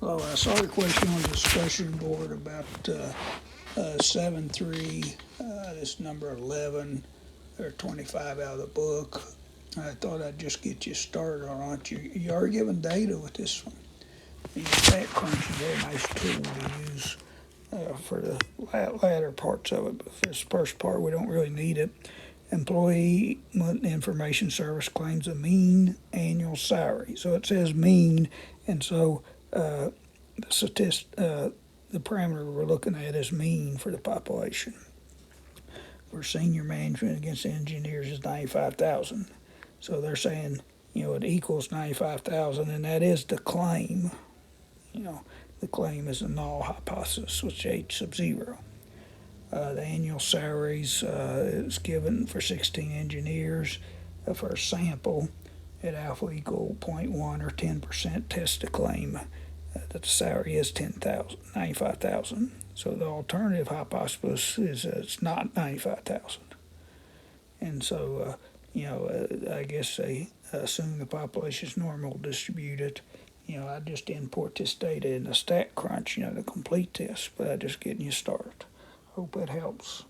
Hello, I saw a question on the discussion board about 7.3, this number 11, or 25 out of the book. I thought I'd just get you started on it. You are given data with this one. The StatCrunch is a very nice tool to use for the latter parts of it, but for this first part, we don't really need it. Employee Information Service claims a mean annual salary. So it says mean, and so the parameter we're looking at is mean for the population. For senior management against engineers is 95,000. So they're saying, it equals 95,000, and that is the claim. The claim is a null hypothesis, which is H sub 0. The annual salaries is given for 16 engineers for a sample at alpha equal 0.1 or 10%. Test to claim that the salary is 95,000. So the alternative hypothesis is it's not 95,000. And so, I guess they assume the population is normal distributed. I just import this data in the StatCrunch, to complete this, but I'm just getting you started. Hope that helps.